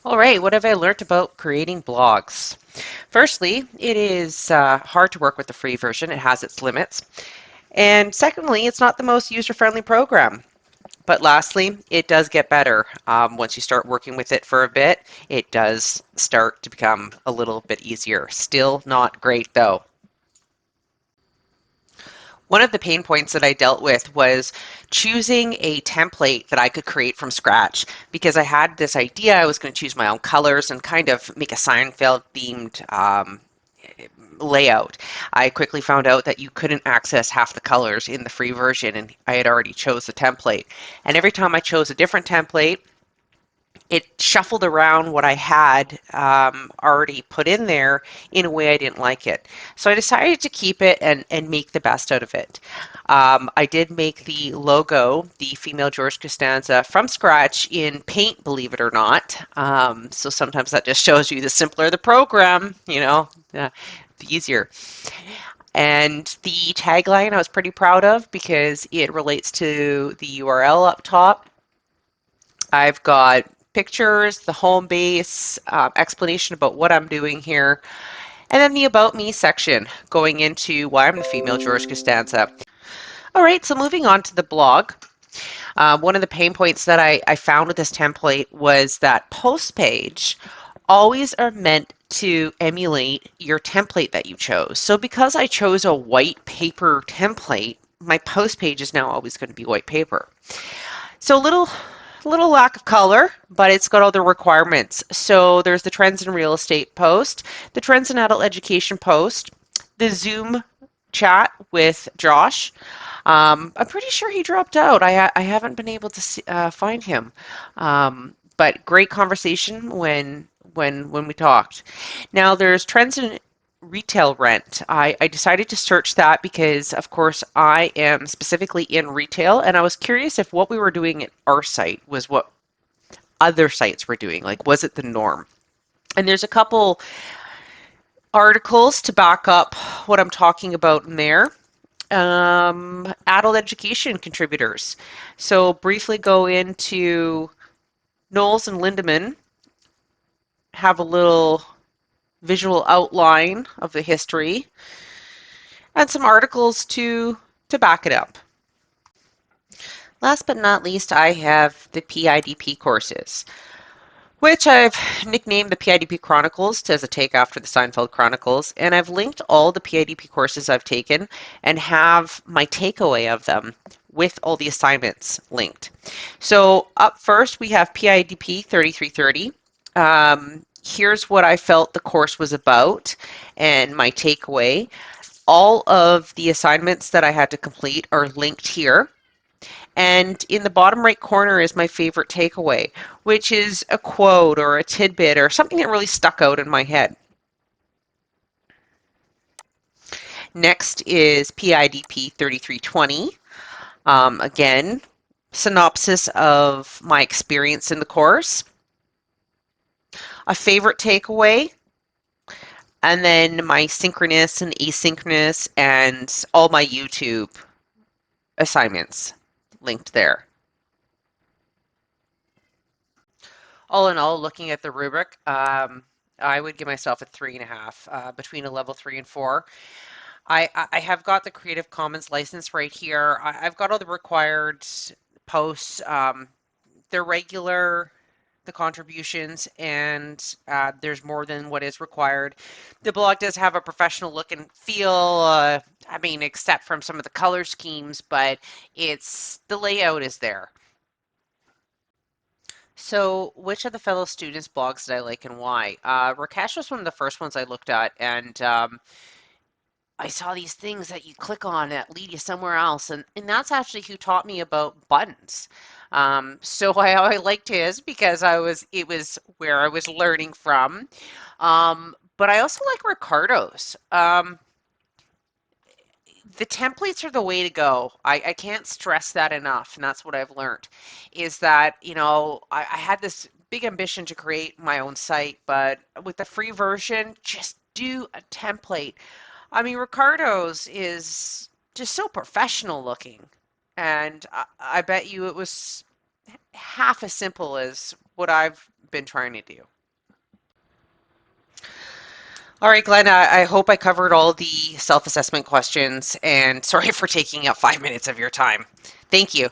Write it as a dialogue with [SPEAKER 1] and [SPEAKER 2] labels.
[SPEAKER 1] All right, what have I learned about creating blogs? Firstly, it is hard to work with the free version. It has its limits. And secondly, it's not the most user-friendly program. But lastly, it does get better. Once you start working with it for a bit, it does start to become a little bit easier. Still not great though. One of the pain points that I dealt with was choosing a template that I could create from scratch because I had this idea I was going to choose my own colors and kind of make a Seinfeld themed layout. I quickly found out that you couldn't access half the colors in the free version, and I had already chose the template. And every time I chose a different template, it shuffled around what I had already put in there in a way I didn't like it. So I decided to keep it and make the best out of it. I did make the logo, the female George Costanza, from scratch in Paint, believe it or not. So sometimes that just shows you the simpler the program, the easier. And the tagline I was pretty proud of because it relates to the URL up top. I've got pictures, the home base, explanation about what I'm doing here, and then the About Me section going into why I'm the female George Costanza. All right, so moving on to the blog. One of the pain points that I found with this template was that post page always are meant to emulate your template that you chose. So because I chose a white paper template, my post page is now always going to be white paper. So a little lack of color, but it's got all the requirements. So there's the trends in real estate post, the trends in adult education post, the Zoom chat with Josh. I'm pretty sure he dropped out. I haven't been able to find him, but great conversation when we talked. Now there's trends in retail rent. I decided to search that because, of course, I am specifically in retail, and I was curious if what we were doing at our site was what other sites were doing. Like, was it the norm? And there's a couple articles to back up what I'm talking about in there. Adult education contributors. So briefly go into Knowles and Lindemann, have a little visual outline of the history, and some articles to back it up. Last but not least, I have the PIDP courses, which I've nicknamed the PIDP Chronicles as a take after the Seinfeld Chronicles, and I've linked all the PIDP courses I've taken and have my takeaway of them with all the assignments linked. So up first, we have PIDP 3330. Here's what I felt the course was about and my takeaway. All of the assignments that I had to complete are linked here. And in the bottom right corner is my favorite takeaway, which is a quote or a tidbit or something that really stuck out in my head. Next is PIDP 3320. Again, synopsis of my experience in the course, a favorite takeaway, and then my synchronous and asynchronous and all my YouTube assignments linked there. All in all, looking at the rubric, I would give myself a 3.5 between a level 3 and 4. I have got the Creative Commons license right here. I've got all the required posts. They're regular, the contributions, and there's more than what is required. The blog does have a professional look and feel, I mean, except from some of the color schemes, but the layout is there. So, which of the fellow students' blogs did I like and why? Rakesh was one of the first ones I looked at, and I saw these things that you click on that lead you somewhere else, and that's actually who taught me about buttons. So I liked his because it was where I was learning from. But I also like Ricardo's. The templates are the way to go. I can't stress that enough, and that's what I've learned, is that, I had this big ambition to create my own site, but with the free version, just do a template. I mean, Ricardo's is just so professional looking, and I bet you it was half as simple as what I've been trying to do. All right, Glenn, I hope I covered all the self-assessment questions, and sorry for taking up 5 minutes of your time. Thank you.